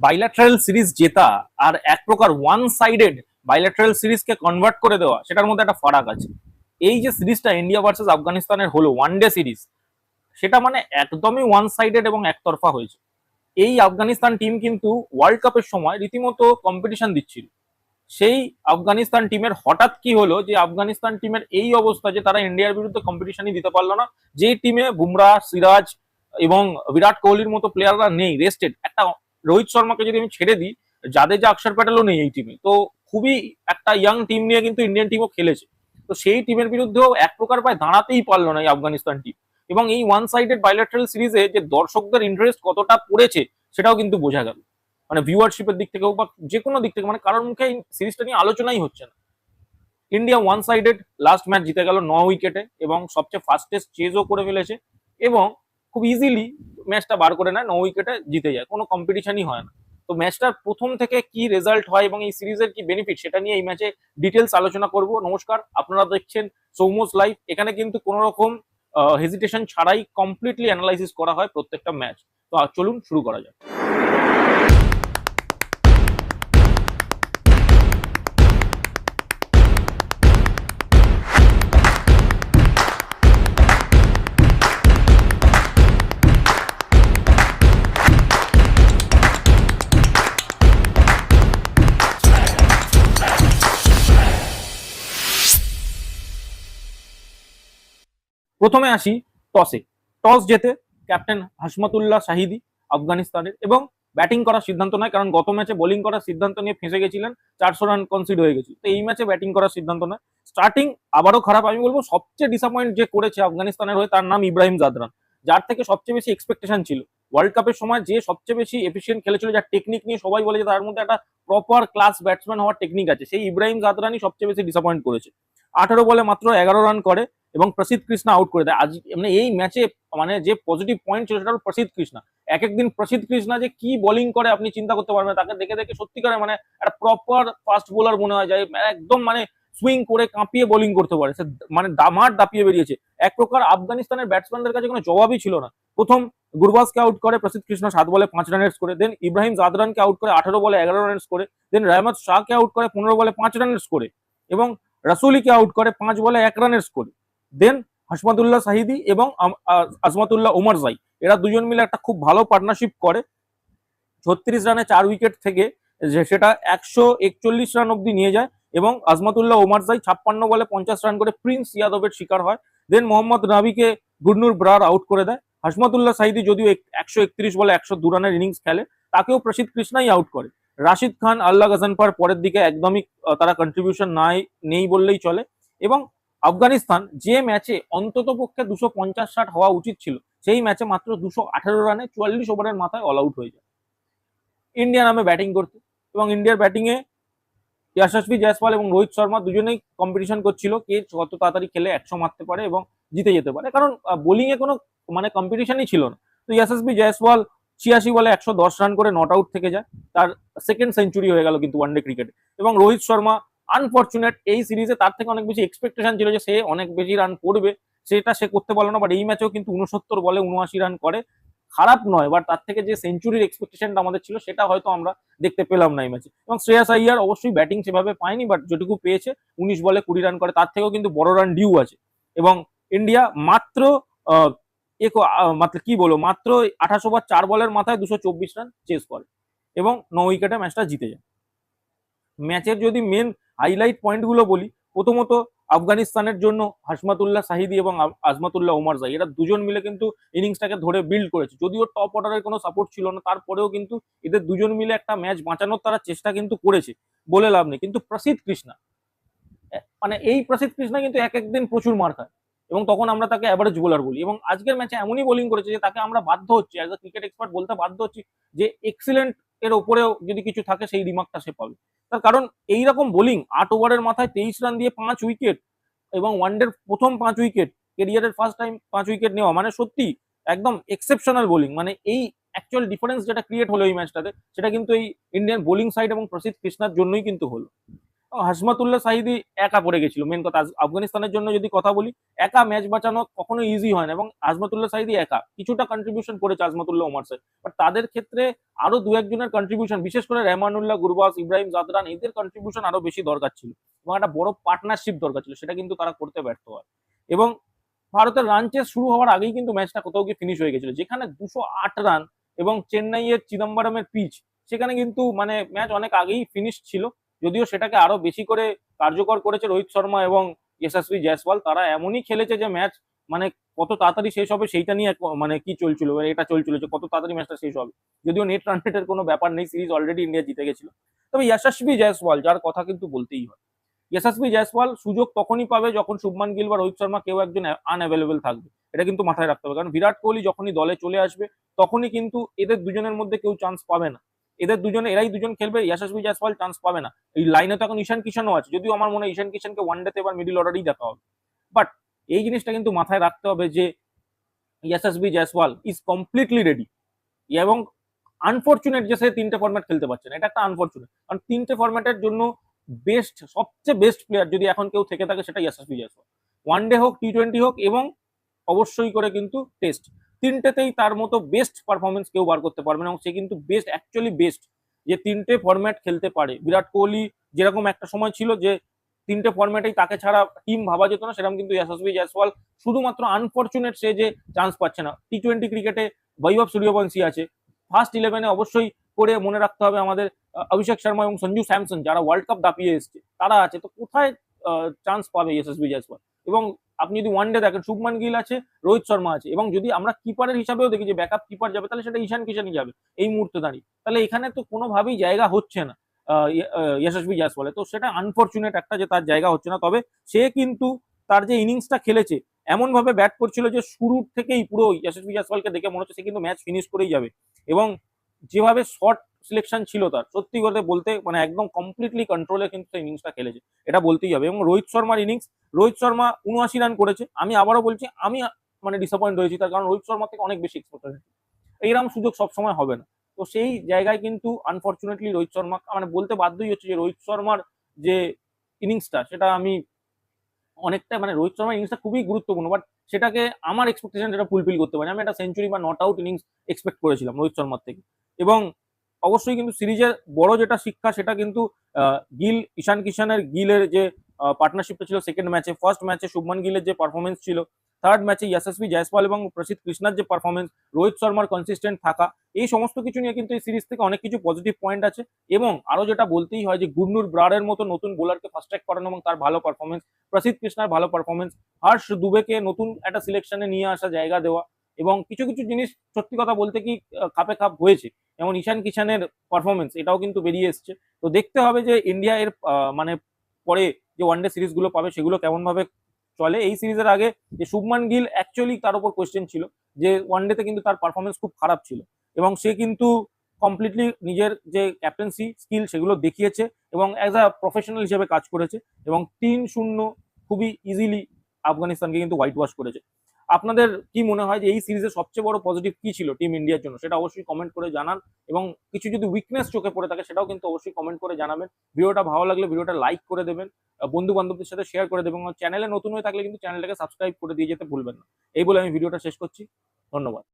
Bilateral series জেতা আর এক প্রকার ওয়ান সাইডেড বাইল্যাটারাল সিরিজকে কনভার্ট করে দেওয়া, সেটার মধ্যে একটা ফারাক আছে। এই যে সিরিজটা ইন্ডিয়া ভার্সেস আফগানিস্তানের হলো ওয়ান ডে সিরিজ, সেটা মানে একদমই ওয়ান সাইডেড এবং একতরফা হয়েছে। এই আফগানিস্তান টিম কিন্তু ওয়ার্ল্ড কাপের সময় রীতিমতো কম্পিটিশন দিচ্ছিল। সেই আফগানিস্তান টিমের হঠাৎ কি হলো যে আফগানিস্তান টিমের এই অবস্থা যে তারা ইন্ডিয়ার বিরুদ্ধে কম্পিটিশনই দিতে পারলো না। যে টিমে বুমরা, সিরাজ এবং বিরাট কোহলির মতো প্লেয়াররা নেই, রেস্টেড, একটা রোহিত শর্মাকে যদি আমি ছেড়ে দিই, জাদেজা, অক্ষর প্যাটেলও নেই এই টিমে, তো খুবই একটা ইয়াং টিম নিয়ে কিন্তু ইন্ডিয়ান টিমও খেলেছে। তো সেই টিমের বিরুদ্ধেও এক প্রকার প্রায় দাঁড়াতেই পারলো না এই আফগানিস্তান টিম। এবং এই ওয়ান সাইডেড বাইল্যাটারাল সিরিজে যে দর্শকদের ইন্টারেস্ট কতটা পড়েছে সেটাও কিন্তু বোঝা গেল। মানে ভিউয়ারশিপের দিক থেকেও বা যে কোনো দিক থেকে, মানে কারোর মুখে এই সিরিজটা নিয়ে আলোচনাই হচ্ছে না। India one sided last match জিতে গেল 9 উইকেটে এবং সবচেয়ে ফাস্টেস্ট চেজও করে ফেলেছে এবং খুব ইজিলি ম্যাচটা বার করে নেয়, 9 উইকেটে জিতে যায়, কোনো কম্পিটিশনই হয় না। তো ম্যাচটার প্রথম থেকে কি রেজাল্ট হয় এবং এই সিরিজের কি বেনিফিট, সেটা নিয়ে এই ম্যাচে ডিটেলস আলোচনা করব। নমস্কার, আপনারা দেখছেন সৌমোস লাইভ। এখানে কিন্তু কোনো রকম হেজিটেশন ছাড়াই কমপ্লিটলি অ্যানালাইসিস করা হয় প্রত্যেকটা ম্যাচ। তো চলুন শুরু করা যাক। প্রথমে আসি টসে। টস জেতে ক্যাপ্টেন হাশমাতুল্লাহ শাহিদি আফগানিস্তানের এবং ব্যাটিং করার সিদ্ধান্ত নেয়, কারণ গত ম্যাচে বোলিং করার সিদ্ধান্ত নিয়ে ফেঁসে গেছিলেন, 400 রান কনসিড হয়ে গেছিল। তো এই ম্যাচে ব্যাটিং করার সিদ্ধান্ত নেয়। স্টার্টিং আবারও খারাপ, আমি বলবো সবচেয়ে ডিসঅ্যাপয়েন্ট যে করেছে আফগানিস্তানের হয়ে তার নাম ইব্রাহিম জাদরান, যার থেকে সবচেয়ে বেশি এক্সপেকটেশন ছিল। ওয়ার্ল্ড কাপের সময় যে সবচেয়ে বেশি এফিসিয়েন্ট খেলেছিল, যার টেকনিক নিয়ে সবাই বলে যে তার মধ্যে একটা প্রপার ক্লাস ব্যাটসম্যান হওয়ার টেকনিক আছে, সেই ইব্রাহিম জাদরানই সবচেয়ে বেশি ডিসঅ্যাপয়েন্ট করেছে। 18 বলে মাত্র 11 রান করে এবং প্রসিদ্ধ কৃষ্ণা আউট করে দেয়। আজ মানে এই ম্যাচে মানে যে পজিটিভ পয়েন্ট ছিল সেটা হলো প্রসিদ্ধ কৃষ্ণা। এক একদিন প্রসিদ্ধ কৃষ্ণা যে কি বোলিং করে আপনি চিন্তা করতে পারবেন, তাকে দেখে দেখে সত্যিকারে মানে একটা প্রপার ফাস্ট বোলার মনে হয় যায়, একদম মানে সুইং করে কাঁপিয়ে বোলিং করতে পারে সে, মানে দামার দাপিয়ে বেরিয়েছে। এক প্রকার আফগানিস্তানের ব্যাটসম্যানদের কাছে কোনো জবাবই ছিল না। প্রথম গুরবাজকে আউট করে প্রসিদ্ধ কৃষ্ণা 7 বলে 5 রান করে, দেন ইব্রাহিম জাদরানকে আউট করে 18 বলে 11 রান করে, দেন রহমত শাহকে আউট করে 15 বলে 5 রান করে এবং রাসুলিকে আউট করে 5 বলে 1 রান করে। দেন হাসমাতুল্লাহ শাহিদি এবং আজমাতুল্লাহ ওমরজাই, এরা দুজন মিলে একটা খুব ভালো পার্টনারশিপ করে। 36 রানে 4 উইকেট থেকে সেটা 141 রান অব্দি নিয়ে যায় এবং আজমাতুল্লাহ ওমরজাই 56 বলে 50 রান করে প্রিন্স ইয়াদবের শিকার হয়। দেন মোহাম্মদ নাবিকে গুরনুর ব্রার আউট করে দেয়। হাসমাতুল্লাহ সাইদি যদিও 131 বলে 102 রানের ইনিংস খেলে, তাকেও প্রসিদ্ধ কৃষ্ণাই আউট করে। রাশিদ খান, আল্লাহ গাজানফার পরের দিকে একদমই তারা কন্ট্রিবিউশন নেই বললেই চলে। এবং আফগানিস্তান যে ম্যাচে অন্তত পক্ষে 250 ষাট হওয়া উচিত ছিল, সেই ম্যাচে মাত্র 218 রানে 44 ওভারের মাথায় অল আউট হয়ে যায়। ইন্ডিয়া নামে ব্যাটিং করতে এবং ইন্ডিয়ার ব্যাটিং এ ইয়াশস্বী জয়সওয়াল এবং রোহিত শর্মা দুজনেই কম্পিটিশন করছিল কে কত তাড়াতাড়ি খেলে 100 মারতে পারে এবং জিতে যেতে পারে, কারণ বোলিং এ কোনো মানে কম্পিটিশনই ছিল না। তো ইয়াশস্বী জয়সওয়াল 86 বলে 110 রান করে নট আউট থেকে যায়, তার সেকেন্ড সেঞ্চুরি হয়ে গেল কিন্তু ওয়ানডে ক্রিকেটে। এবং রোহিত শর্মা আনফর্চুনেট, এই সিরিজে তার থেকে অনেক বেশি এক্সপেকটেশন ছিল যে সে অনেক বেশি রান করবে, সেটা সে করতে পারলো না। বাট এই ম্যাচেও কিন্তু 69 বলে 79 রান করে, খারাপ নয়, বাট তার থেকে যে সেঞ্চুরির এক্সপেকটেশনটা আমাদের ছিল সেটা হয়তো আমরা দেখতে পেলাম না এই ম্যাচে। এবং শ্রেয়াস আইয়ার অবশ্যই ব্যাটিং সেভাবে পায়নি, বাট যেটুকু পেয়েছে 19 বলে 20 রান করে, তার থেকেও কিন্তু বড় রান ডিউ আছে। এবং ইন্ডিয়া মাত্র মাত্র কি বলবো মাত্র 28 ওভার 4 বলের মাথায় 224 রান চেস করে এবং 9 উইকেটে ম্যাচটা জিতে যায়। ম্যাচের যদি মেন হাইলাইট পয়েন্টগুলো বলি, প্রথমত আফগানিস্তানের জন্য হাসমাতুল্লাহ শাহিদি এবং আজমাতুল্লাহ ওমরজাই, এরা দুজন মিলে কিন্তু ইনিংসটাকে ধরে বিল্ড করেছে। যদিও টপ অর্ডারের কোনো সাপোর্ট ছিল না, তারপরেও কিন্তু এদের দুজন মিলে একটা ম্যাচ বাঁচানোর তারা চেষ্টা কিন্তু করেছে, বলে লাভ নেই। কিন্তু প্রসিদ্ধ কৃষ্ণা, মানে এই প্রসিদ্ধ কৃষ্ণা কিন্তু এক একদিন প্রচুর মার খায় এবং তখন আমরা তাকে অ্যাভারেজ বোলার বলি। এবং আজকের ম্যাচে এমনই বোলিং করেছে যে তাকে আমরা বাধ্য হচ্ছি, অ্যাজ এ ক্রিকেট এক্সপার্ট বলতে বাধ্য হচ্ছি যে এক্সিলেন্ট এর ওপরেও যদি কিছু থাকে সেই রিমার্কটা সে পাবে। তার কারণ এইরকম বোলিং, 8 ওভারের মাথায় 23 রান দিয়ে 5 উইকেট এবং ওয়ানডের প্রথম 5 উইকেট, কেরিয়ারের ফার্স্ট টাইম 5 উইকেট নেওয়া, মানে সত্যি একদম এক্সেপশনাল বোলিং। মানে এই অ্যাকচুয়াল ডিফারেন্স যেটা ক্রিয়েট হলো এই ম্যাচটাতে, সেটা কিন্তু এই ইন্ডিয়ান বোলিং সাইড এবং প্রসিদ্ধ কৃষ্ণার জন্যই কিন্তু হলো। হাশমাতুল্লাহ শাহিদি একা পড়ে গেছিল। মেন কথা আফগানিস্তানের জন্য যদি কথা বলি, একা ম্যাচ বাঁচানো কখনো ইজি হয় না, এবং হাশমাতুল্লাহ শাহিদি একা কিছুটা কন্ট্রিবিউশন করেছে হাশমাতুল্লাহ ওমর সাহেব, বাট তাদের ক্ষেত্রে আরো দু একজনের কন্ট্রিবিউশন, বিশেষ করে রেহমানুল্লাহ গুরবাজ, ইব্রাহিম জাদরান, এদের কন্ট্রিবিউশন আরো বেশি দরকার ছিল এবং একটা বড় পার্টনারশিপ দরকার ছিল, সেটা কিন্তু তারা করতে ব্যর্থ হয়। এবং ভারতের রান চেস শুরু হওয়ার আগেই কিন্তু ম্যাচটা কোথাও গিয়ে ফিনিশ হয়ে গেছিল, যেখানে 208 রান এবং চেন্নাইয়ের চিদম্বরমের পিচ, সেখানে কিন্তু মানে ম্যাচ অনেক আগেই ফিনিশ ছিল। যদিও সেটাকে আরো বেশি করে কার্যকর করেছে রোহিত শর্মা এবং যশস্বী জয়সওয়াল। তারা এমনই খেলেছে যে ম্যাচ মানে কত তাড়াতাড়ি শেষ হবে সেইটা নিয়ে মানে কি চলছিল, এটা চলছিল যে কত তাড়াতাড়ি ম্যাচটা শেষ হবে। যদিও নেট রান রেটের কোনো ব্যাপার নেই, সিরিজ অলরেডি ইন্ডিয়া জিতে গেছিল। তবে যশস্বী জয়সওয়াল, যার কথা কিন্তু বলতেই হয়, যশস্বী জয়সওয়াল সুযোগ তখনই পাবে যখন শুভমান গিল বা রোহিত শর্মা কেউ একজন আনঅ্যাভেলেবেল থাকবে। এটা কিন্তু মাথায় রাখতে হবে, কারণ বিরাট কোহলি যখনই দলে চলে আসবে তখনই কিন্তু এদের দুজনের মধ্যে কেউ চান্স পাবে না। এরাই দুজন খেলবে, যশস্বী জয়সওয়াল চান্স পাবে না। এই লাইনে তো এখন ঈশান কিষানও আছে, যদিও আমার মনে হয় ঈশান কিষানকে ওয়ানডেতে এবার মিডিল অর্ডারেই দেখা হবে। বাট এই জিনিসটা কিন্তু মাথায় রাখতে হবে যে যশস্বী জয়সওয়াল ইজ কমপ্লিটলি রেডি, এবং আনফরচুনেট যে সে 3টে ফরম্যাট খেলতে পারছে না, এটা একটা আনফরচুনেট, কারণ 3টে ফরম্যাটের জন্য সবচেয়ে বেস্ট প্লেয়ার যদি এখন কেউ থেকে থাকে সেটা যশস্বী জয়সওয়াল। ওয়ানডে হোক, টি20 হোক, এবং অবশ্যই করে কিন্তু টেস্ট, তিনটেতেই তার মতো বেস্ট পারফরমেন্স কেউ বার করতে পারবে না, এবং সে কিন্তু বেস্ট, অ্যাকচুয়ালি বেস্ট, যে 3টে ফরম্যাট খেলতে পারে। বিরাট কোহলি যেরকম একটা সময় ছিল যে 3টে ফরম্যাটেই তাকে ছাড়া টিম ভাবা যেত না, সেরকম কিন্তু যশস্বী জয়সওয়াল শুধুমাত্র আনফরচুনেট সে যে চান্স পাচ্ছে না। টি20 ক্রিকেটে বৈভব সূর্যবংশী আছে, ফার্স্ট 11-এ অবশ্যই করে মনে রাখতে হবে আমাদের অভিষেক শর্মা এবং সঞ্জু স্যামসন, যারা ওয়ার্ল্ড কাপ দাপিয়ে এসছে, তারা আছে। তো কোথায় চান্স পাবে যশস্বী জয়সওয়াল? এবং আপনি যদি ওয়ানডে দেখেন, শুভমান গিল আছে, রোহিত শর্মা আছে, এবং যদি আমরা কিপারের হিসাবেও দেখি যে ব্যাকআপ কিপার যাবে, তাহলে সেটা ঈশান কিষানই যাবে এই মুহূর্তে দাঁড়িয়ে। তাহলে এখানে তো কোনোভাবেই জায়গা হচ্ছে না যশস্বী জয়সওয়ালে, তো সেটা আনফরচুনেট একটা যে তার জায়গা হচ্ছে না। তবে সে কিন্তু তার যে ইনিংসটা খেলেছে, এমন ভাবে ব্যাট করছিল যে শুরুর থেকেই পুরো যশস্বী জয়সওয়ালকে দেখে মনে হচ্ছে সে কিন্তু ম্যাচ ফিনিশ করেই যাবে। এবং যেভাবে শর্ট সিলেকশন ছিল তার, সত্যি করে বলতে মানে একদম কমপ্লিটলি কন্ট্রোলে কিন্তু ইনিংসটা খেলেছে, এটা বলতেই হবে। এবং রোহিত শর্মার ইনিংস, রোহিত শর্মা 79 রান করেছে। আমি আবারও বলছি, আমি মানে ডিসঅ্যাপয়েন্ট হয়েছি, তার কারণ রোহিত শর্মা থেকে অনেক বেশি এক্সপেক্টেশন, এইরকম সুযোগ সবসময় হবে না। তো সেই জায়গায় কিন্তু আনফরচুনেটলি রোহিত শর্মা মানে বলতে বাধ্যই হচ্ছে যে রোহিত শর্মার যে ইনিংসটা, সেটা আমি অনেকটা মানে রোহিত শর্মার ইনিংসটা খুবই গুরুত্বপূর্ণ, বাট সেটাকে আমার এক্সপেকটেশন যেটা ফুলফিল করতে পারে, আমি একটা সেঞ্চুরি বা নট আউট ইনিংস এক্সপেক্ট করেছিলাম রোহিত শর্মার থেকে। এবং অবশ্যই কিন্তু সিরিজের বড় যেটা শিক্ষা, সেটা কিন্তু গিল, ঈশান কিষানের গিলের যে পার্টনারশিপটা ছিল সেকেন্ড ম্যাচে, ফার্স্ট ম্যাচে শুভমান গিলের যে পারফরমেন্স ছিল, থার্ড ম্যাচে যশস্বী জয়সওয়াল এবং প্রসিদ্ধ কৃষ্ণার যে পারফরমেন্স, রোহিত শর্মার কনসিস্টেন্ট থাকা, এই সমস্ত কিছু নিয়ে কিন্তু এই সিরিজ থেকে অনেক কিছু পজিটিভ পয়েন্ট আছে। এবং আরো যেটা বলতেই হয় যে গুরনুর ব্রারের মতো নতুন বোলারকে ফার্স্ট ট্র্যাক করানো এবং তার ভালো পারফরমেন্স, প্রসিদ্ধ কৃষ্ণার ভালো পারফরমেন্স, হর্ষ দুবেকে নতুন একটা সিলেকশনে নিয়ে আসা, জায়গা দেওয়া, এবং কিছু কিছু জিনিস সত্যি কথা বলতে কি খাপে খাপ হয়েছে। যেমন ঈশান কিষানের পারফরমেন্স, এটাও কিন্তু বেরিয়ে এসছে। তো দেখতে হবে যে ইন্ডিয়া এর মানে পরে যে ওয়ানডে সিরিজগুলো পাবে সেগুলো কেমন ভাবে চলে। এই সিরিজের আগে যে শুভমান গিল, অ্যাকচুয়ালি তার উপর কোয়েশ্চেন ছিল যে ওয়ানডেতে কিন্তু তার পারফরমেন্স খুব খারাপ ছিল, এবং সে কিন্তু কমপ্লিটলি নিজের যে ক্যাপ্টেন্সি স্কিল সেগুলো দেখিয়েছে এবং অ্যাজ আ প্রফেশনাল হিসেবে কাজ করেছে, এবং 3-0 খুবই ইজিলি আফগানিস্তানকে কিন্তু হোয়াইট ওয়াশ করেছে। আপনাদের কি মনে হয় যে এই সিরিজের সবচেয়ে বড় পজিটিভ কি ছিল টিম ইন্ডিয়ার জন্য, সেটা অবশ্যই কমেন্ট করে জানান। এবং কিছু যদি উইকনেস চোখে পড়ে থাকে সেটাও কিন্তু অবশ্যই কমেন্ট করে জানাবেন। ভিডিওটা ভালো লাগলে ভিডিওটা লাইক করে দেবেন, বন্ধু বান্ধবদের সাথে শেয়ার করে দেবেন, এবং চ্যানেলে নতুন হয়ে থাকলে কিন্তু চ্যানেলটাকে সাবস্ক্রাইব করে দিয়ে যেতে ভুলবেন না। এই বলে আমি ভিডিওটা শেষ করছি। ধন্যবাদ।